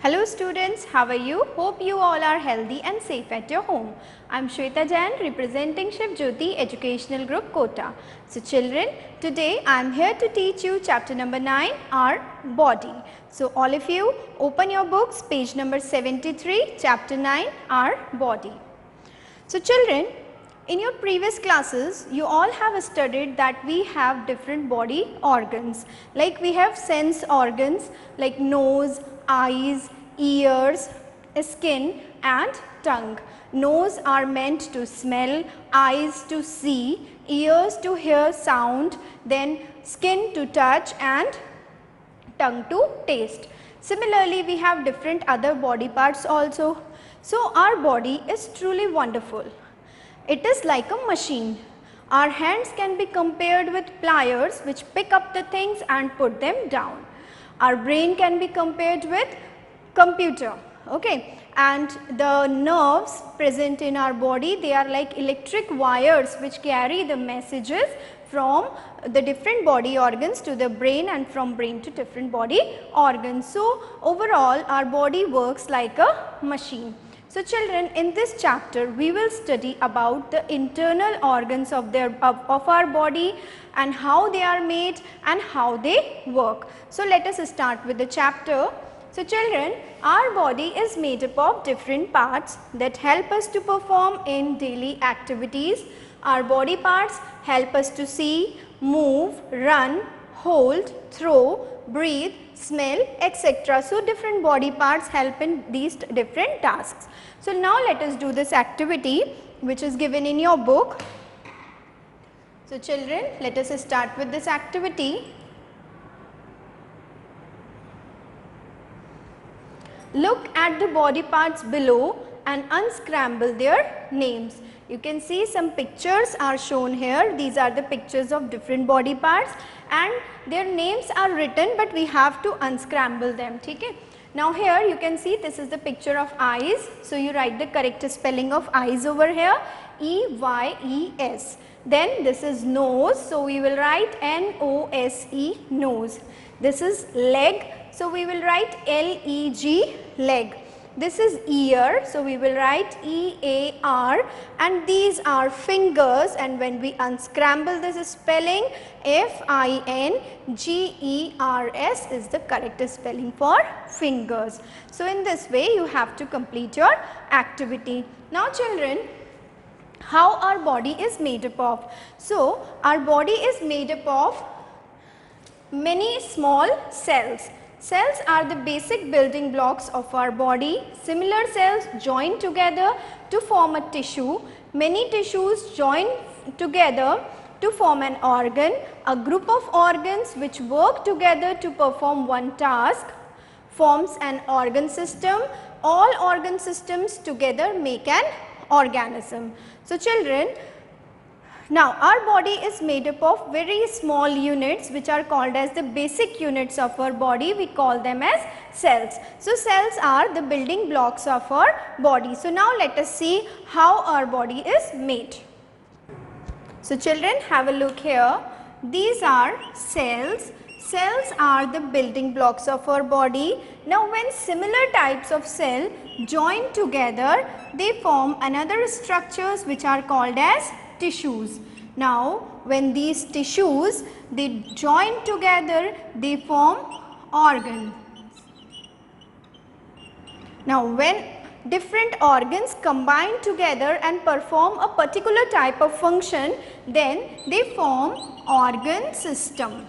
Hello students, how are you? Hope you all are healthy and safe at your home. I am Shweta Jain representing Shiv Jyoti Educational Group Kota. So children, today I am here to teach you chapter number 9, our body. So all of you open your books, page number 73, chapter 9, our body. So children, in your previous classes, you all have studied that we have different body organs. Like we have sense organs like nose, eyes, ears, skin and tongue. Nose are meant to smell, eyes to see, ears to hear sound, then skin to touch and tongue to taste. Similarly, we have different other body parts also. So our body is truly wonderful. It is like a machine. Our hands can be compared with pliers which pick up the things and put them down. Our brain can be compared with computer, okay, and the nerves present in our body, they are like electric wires which carry the messages from the different body organs to the brain and from brain to different body organs. So overall our body works like a machine. So children, in this chapter we will study about the internal organs of our body and how they are made and how they work. So let us start with the chapter. So children, our body is made up of different parts that help us to perform in daily activities. Our body parts help us to see, move, run, hold, throw, breathe, smell, etc. So different body parts help in these different tasks. So now let us do this activity which is given in your book. So children, let us start with this activity. Look at the body parts below and unscramble their names. You can see some pictures are shown here. These are the pictures of different body parts and their names are written, but we have to unscramble them. Okay? Now here you can see this is the picture of eyes. So you write the correct spelling of eyes over here, E-Y-E-S. Then this is nose, so we will write N-O-S-E, nose. This is leg, so we will write L-E-G, leg. This is ear, so we will write E-A-R, and these are fingers, and when we unscramble this spelling, F-I-N-G-E-R-S is the correct spelling for fingers. So in this way you have to complete your activity. Now children, how our body is made up of? So our body is made up of many small cells. Cells are the basic building blocks of our body. Similar cells join together to form a tissue. Many tissues join together to form an organ. A group of organs which work together to perform one task forms an organ system. All organ systems together make an organism. So children, now our body is made up of very small units which are called as the basic units of our body. We call them as cells. So cells are the building blocks of our body. So now let us see how our body is made. So children, have a look here. These are cells. Cells are the building blocks of our body. Now when similar types of cell join together, they form another structures which are called as tissues. Now when these tissues they join together, they form organs. Now when different organs combine together and perform a particular type of function, then they form organ system.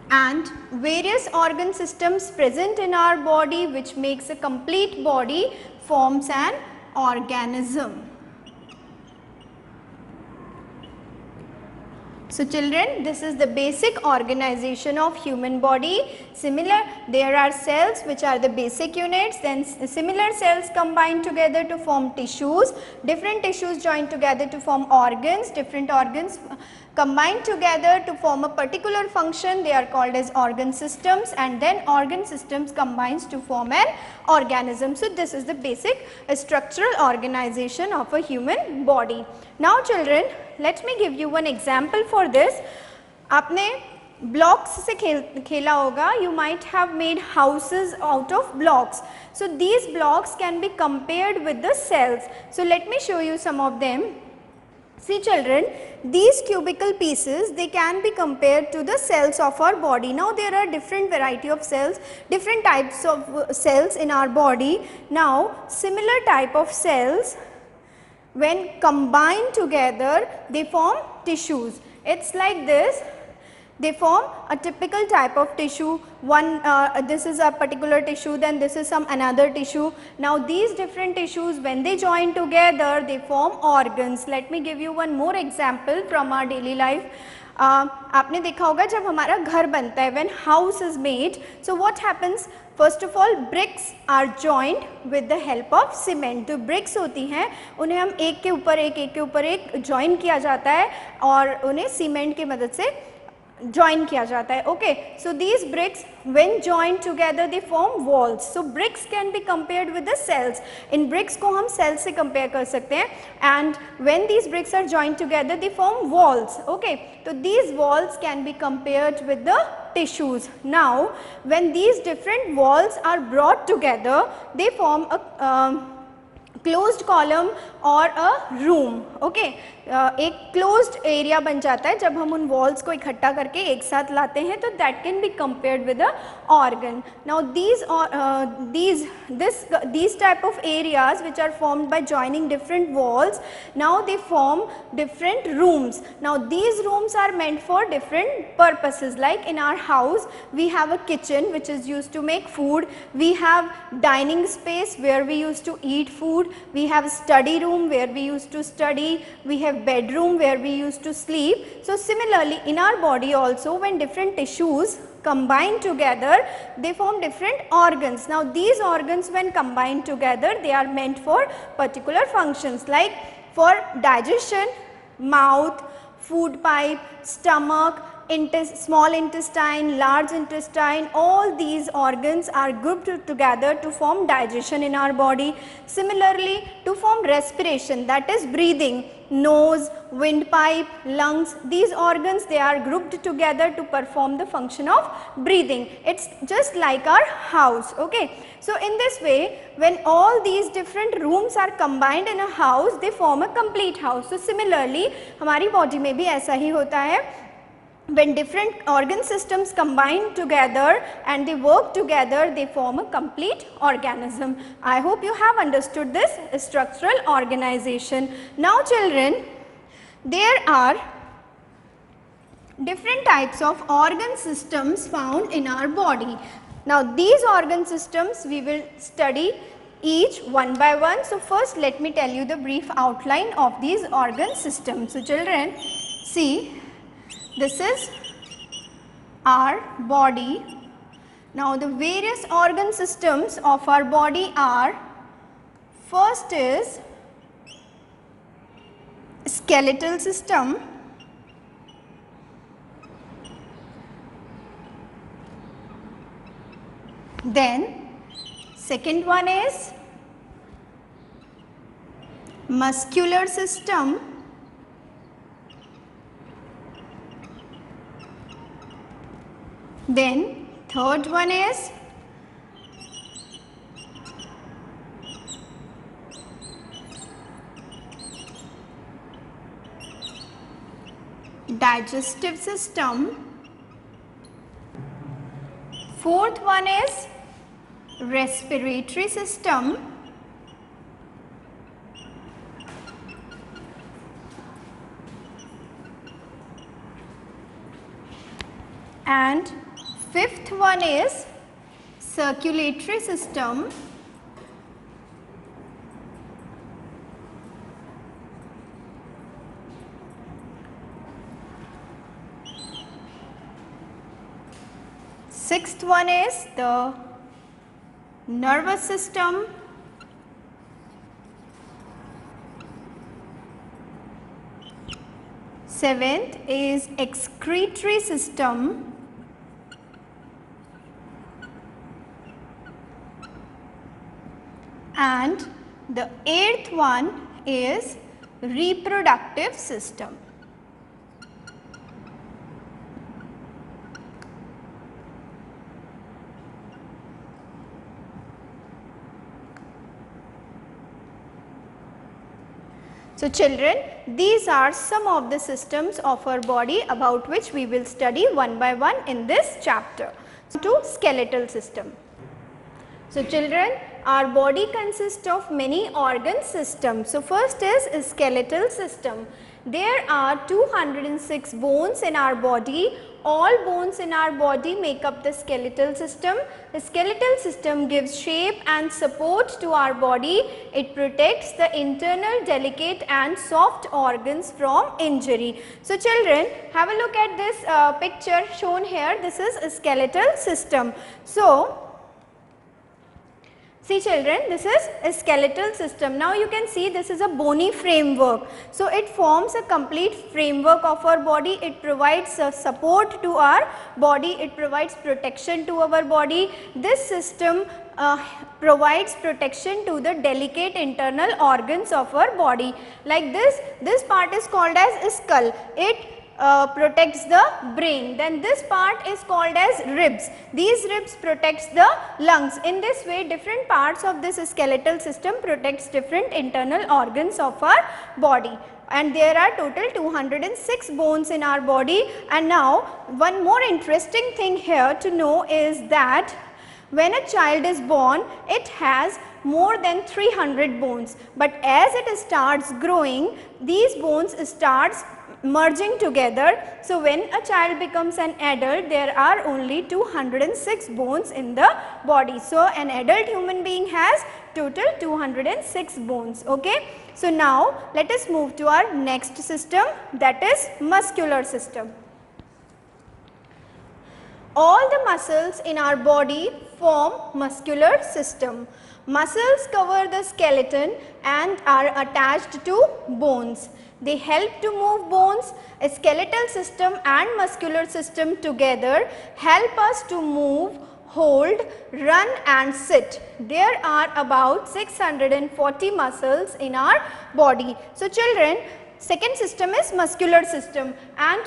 And various organ systems present in our body which makes a complete body forms an organism. So children, this is the basic organization of human body. Similar, there are cells which are the basic units, then similar cells combine together to form tissues, different tissues join together to form organs, different organs combine together to form a particular function, they are called as organ systems, and then organ systems combines to form an organism. So this is the basic structural organization of a human body. Now children, let me give you one example for this. आपने blocks से खेला होगा. You might have made houses out of blocks. So these blocks can be compared with the cells. So let me show you some of them. See children, these cubical pieces, they can be compared to the cells of our body. Now there are different variety of cells, different types of cells in our body. Now similar type of cells, when combined together, they form tissues. It's like this. They form a typical type of tissue. One, this is a particular tissue, then this is some another tissue. Now these different tissues, when they join together, they form organs. Let me give you one more example from our daily life. आपने देखा होगा जब हमारा घर बनता है, when house is made, so what happens? First of all, bricks are joined with the help of cement. जो bricks होती हैं उन्हें हम एक के ऊपर एक join किया जाता है और उन्हें cement की मदद से join किया जाता है. Okay, so these bricks when joined together they form walls. So bricks can be compared with the cells. In bricks को हम cells से compare कर सकते हैं and when these bricks are joined together they form walls. Okay, so these walls can be compared with the tissues. Now when these different walls are brought together they form a closed column or a room. Okay, एक closed area बन जाता है जब हम उन walls को इकट्ठा करके एक साथ लाते हैं तो that can be compared with the organ. Now these type of areas which are formed by joining different walls, now they form different rooms. Now these rooms are meant for different purposes. Like in our house we have a kitchen which is used to make food, we have dining space where we used to eat food, we have study room where we used to study, we have bedroom where we used to sleep. So similarly in our body also, when different tissues combine together they form different organs. Now these organs when combined together they are meant for particular functions, like for digestion, mouth, food pipe, stomach, small intestine, large intestine, all these organs are grouped together to form digestion in our body. Similarly to form respiration, that is breathing, nose, windpipe, lungs, these organs they are grouped together to perform the function of breathing. It's just like our house. Okay, so in this way when all these different rooms are combined in a house they form a complete house. So similarly हमारी body में भी ऐसा ही होता है. When different organ systems combine together and they work together they form a complete organism. I hope you have understood this structural organization. Now children, there are different types of organ systems found in our body. Now these organ systems we will study each one by one. So first let me tell you the brief outline of these organ systems. So children, see, this is our body. Now the various organ systems of our body are, first is skeletal system, then second one is muscular system, then third one is digestive system, fourth one is respiratory system, and fifth one is circulatory system, sixth one is the nervous system, seventh is excretory system, and the eighth one is reproductive system. So children, these are some of the systems of our body about which we will study one by one in this chapter. To skeletal system. So children, our body consists of many organ systems. So first is skeletal system. There are 206 bones in our body. All bones in our body make up the skeletal system. The skeletal system gives shape and support to our body. It protects the internal, delicate and soft organs from injury. So children, have a look at this picture shown here. This is a skeletal system. So see children, this is a skeletal system. Now you can see this is a bony framework. So it forms a complete framework of our body. It provides support to our body. It provides protection to our body. This system provides protection to the delicate internal organs of our body. Like this part is called as skull. It protects the brain. Then this part is called as ribs. These ribs protects the lungs. In this way, different parts of this skeletal system protects different internal organs of our body. And there are total 206 bones in our body. And now one more interesting thing here to know is that when a child is born, it has more than 300 bones. But as it starts growing, these bones starts merging together. So when a child becomes an adult, there are only 206 bones in the body. So an adult human being has total 206 bones. Okay. So now let us move to our next system, that is muscular system. All the muscles in our body form muscular system. Muscles cover the skeleton and are attached to bones. They help to move bones. A skeletal system and muscular system together help us to move, hold, run and sit. There are about 640 muscles in our body. So children, second system is muscular system, and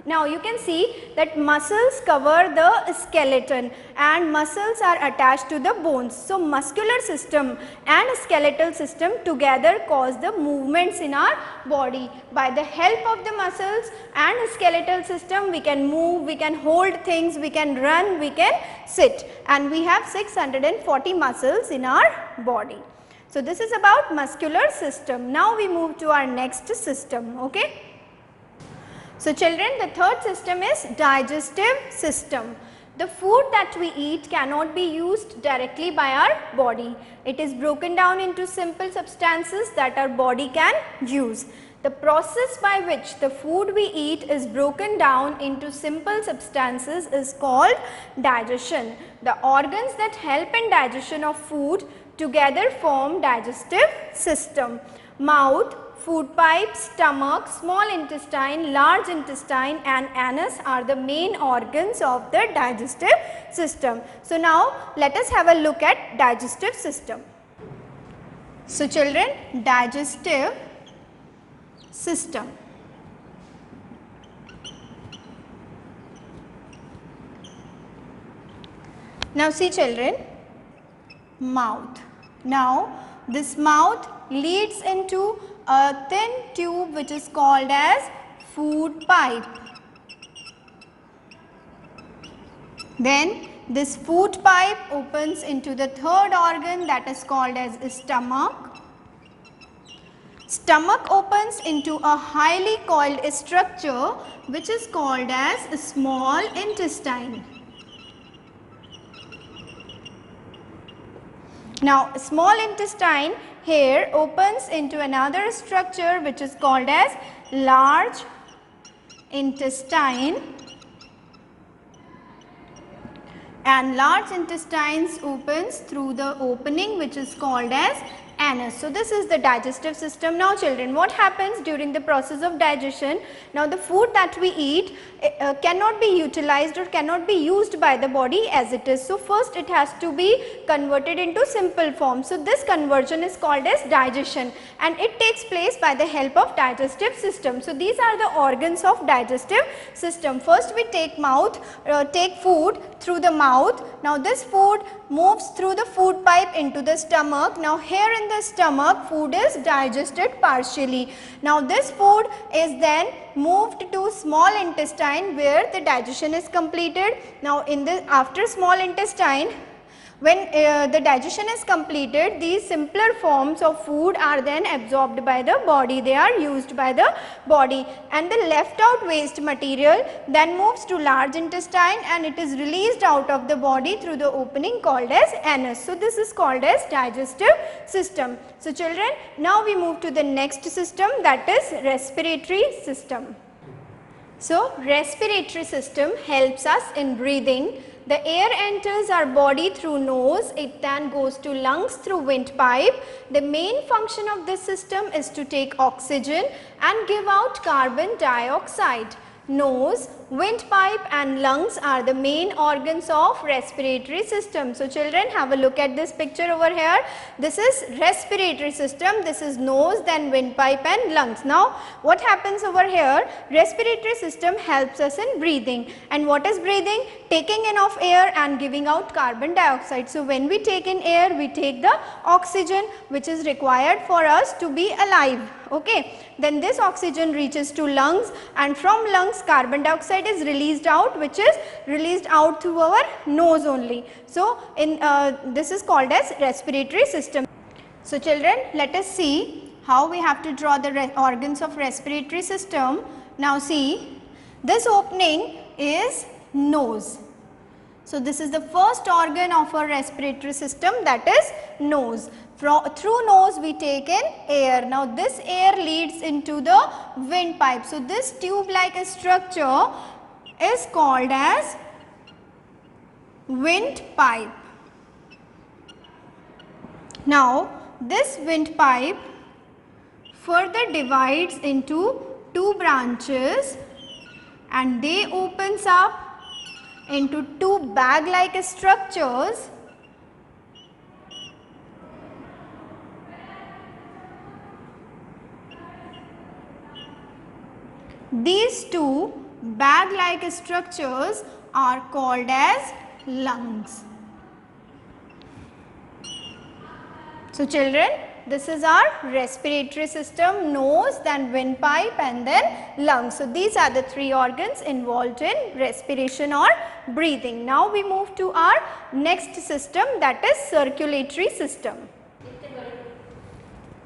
now you can see that muscles cover the skeleton and muscles are attached to the bones. So muscular system and skeletal system together cause the movements in our body. By the help of the muscles and skeletal system, we can move, we can hold things, we can run, we can sit, and we have 640 muscles in our body. So this is about muscular system. Now we move to our next system. Okay. So children, the third system is digestive system. The food that we eat cannot be used directly by our body. It is broken down into simple substances that our body can use. The process by which the food we eat is broken down into simple substances is called digestion. The organs that help in digestion of food together form digestive system. Mouth, food pipe, stomach, small intestine, large intestine and anus are the main organs of the digestive system. So now let us have a look at digestive system. So children, digestive system. Now see children, mouth. Now this mouth leads into a thin tube which is called as food pipe. Then this food pipe opens into the third organ, that is called as stomach. Stomach opens into a highly coiled structure which is called as small intestine. Now small intestine here opens into another structure which is called as large intestine, and large intestines opens through the opening which is called as anus. So this is the digestive system. Now children, what happens during the process of digestion? Now the food that we eat cannot be utilized or cannot be used by the body as it is. So first it has to be converted into simple form. So this conversion is called as digestion, and it takes place by the help of digestive system. So these are the organs of digestive system. First we take food through the mouth. Now this food moves through the food pipe into the stomach. Now here in the stomach food is digested partially. Now this food is then moved to small intestine where the digestion is completed. Now in the after small intestine, when the digestion is completed, these simpler forms of food are then absorbed by the body, they are used by the body, and the left out waste material then moves to large intestine and it is released out of the body through the opening called as anus. So this is called as digestive system. So children, now we move to the next system, that is respiratory system. So respiratory system helps us in breathing. The air enters our body through nose, it then goes to lungs through windpipe. The main function of this system is to take oxygen and give out carbon dioxide. Nose, windpipe and lungs are the main organs of respiratory system. So children, have a look at this picture over here. This is respiratory system, this is nose, then windpipe and lungs. Now what happens over here? Respiratory system helps us in breathing. And what is breathing? Taking in of air and giving out carbon dioxide. So when we take in air, we take the oxygen which is required for us to be alive. Okay. Then this oxygen reaches to lungs and from lungs carbon dioxide is released out, which is released out through our nose only. So in this is called as respiratory system. So children, let us see how we have to draw the organs of respiratory system. Now see, this opening is nose. So this is the first organ of our respiratory system, that is nose. Through nose we take in air. Now this air leads into the windpipe. So this tube like structure is called as windpipe. Now this windpipe further divides into two branches and they opens up into two bag like structures. These two bag like structures are called as lungs. So children, this is our respiratory system, nose, then windpipe and then lungs. So these are the three organs involved in respiration or breathing. Now we move to our next system, that is circulatory system.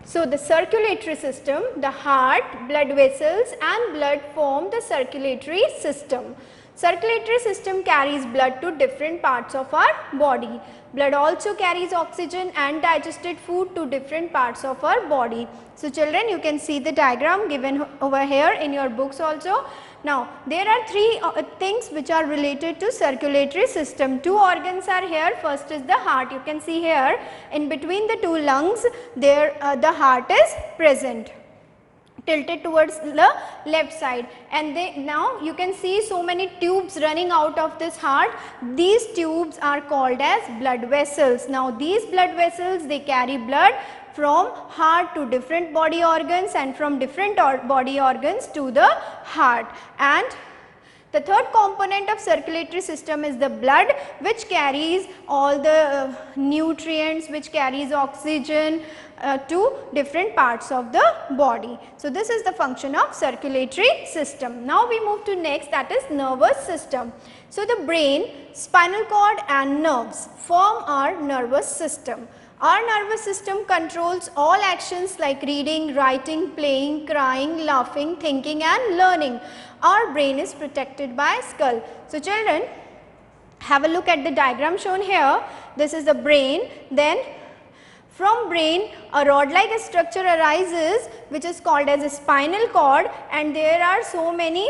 So the circulatory system, the heart, blood vessels and blood form the circulatory system. Circulatory system carries blood to different parts of our body. Blood also carries oxygen and digested food to different parts of our body. So children, you can see the diagram given over here in your books also. Now there are three things which are related to circulatory system. Two organs are here. First is the heart. You can see here in between the two lungs there the heart is present, tilted towards the left side, and now you can see so many tubes running out of this heart. These tubes are called as blood vessels. Now these blood vessels, they carry blood from heart to different body organs and from different body organs to the heart. And the third component of circulatory system is the blood, which carries all the nutrients, which carries oxygen to different parts of the body. So this is the function of circulatory system. Now we move to next, that is nervous system. So the brain, spinal cord and nerves form our nervous system. Our nervous system controls all actions like reading, writing, playing, crying, laughing, thinking and learning. Our brain is protected by skull. So children, have a look at the diagram shown here. This is the brain. Then from brain a rod like structure arises which is called as a spinal cord, and there are so many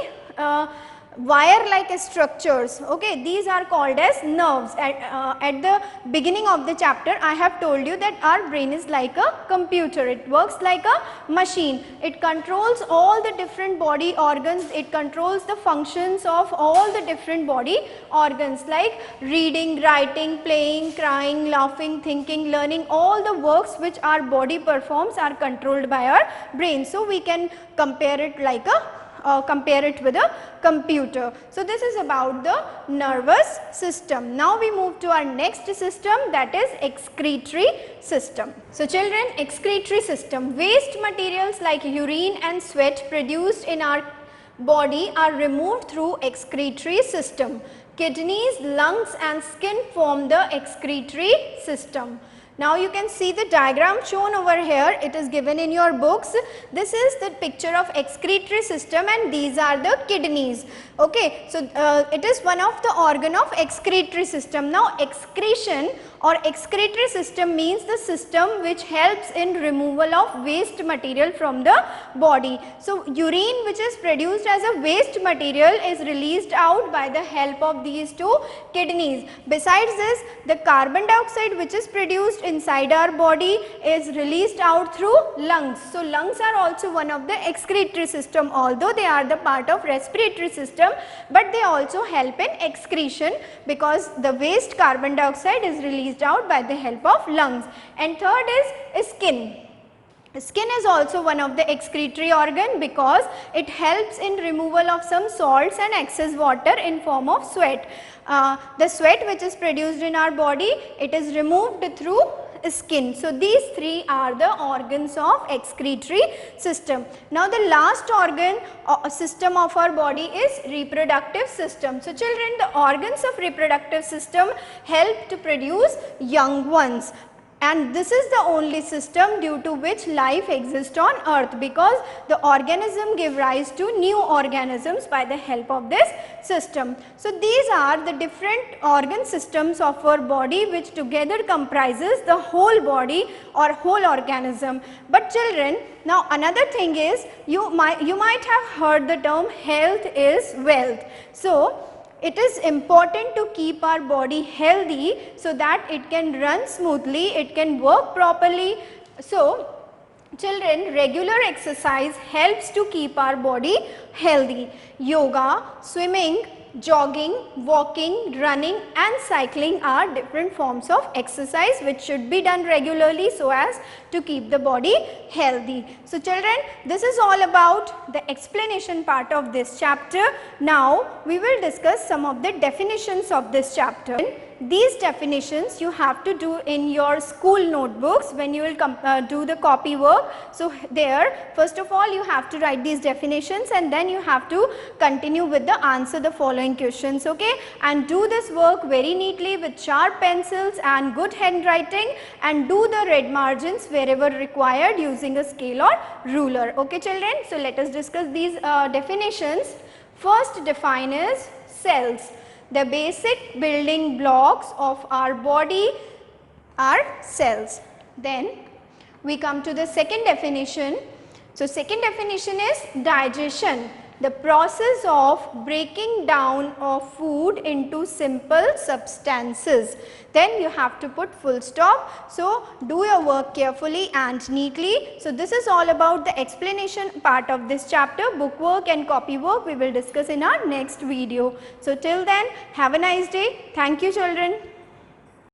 wire like structures. Okay, these are called as nerves. At the beginning of the chapter I have told you that our brain is like a computer. It works like a machine. It controls all the different body organs. It controls the functions of all the different body organs like reading, writing, playing, crying, laughing, thinking, learning. All the works which our body performs are controlled by our brain. So we can compare it like a compare it with a computer. So this is about the nervous system. Now we move to our next system, that is excretory system. So children, excretory system, waste materials like urine and sweat produced in our body are removed through excretory system. Kidneys, lungs and skin form the excretory system. Now you can see the diagram shown over here, it is given in your books. This is the picture of excretory system and these are the kidneys. Okay, so it is one of the organ of excretory system. Now excretion or excretory system means the system which helps in removal of waste material from the body. So urine which is produced as a waste material is released out by the help of these two kidneys. Besides this, the carbon dioxide which is produced inside our body is released out through lungs. So lungs are also one of the excretory system, although they are the part of respiratory system, but they also help in excretion because the waste carbon dioxide is released out by the help of lungs. And third is skin. Skin is also one of the excretory organ because it helps in removal of some salts and excess water in form of sweat. The sweat which is produced in our body, it is removed through skin. So these three are the organs of excretory system. Now the last organ system of our body is reproductive system. So children, the organs of reproductive system help to produce young ones. And this is the only system due to which life exists on earth, because the organism give rise to new organisms by the help of this system. So these are the different organ systems of our body which together comprises the whole body or whole organism. But children, now another thing is you might have heard the term health is wealth. So it is important to keep our body healthy so that it can run smoothly, it can work properly. So children, regular exercise helps to keep our body healthy. Yoga, swimming, jogging, walking, running and cycling are different forms of exercise which should be done regularly so as to keep the body healthy. So children, this is all about the explanation part of this chapter. Now we will discuss some of the definitions of this chapter. These definitions you have to do in your school notebooks when you will do the copy work. So there, first of all you have to write these definitions and then you have to continue with the answer the following questions, okay, and do this work very neatly with sharp pencils and good handwriting, and do the red margins wherever required using a scale or ruler, okay children. So let us discuss these definitions. First define is cells. The basic building blocks of our body are cells. Then we come to the second definition. So second definition is digestion, the process of breaking down of food into simple substances. Then you have to put full stop. So do your work carefully and neatly. So this is all about the explanation part of this chapter. Book work and copy work we will discuss in our next video. So till then, have a nice day. Thank you children.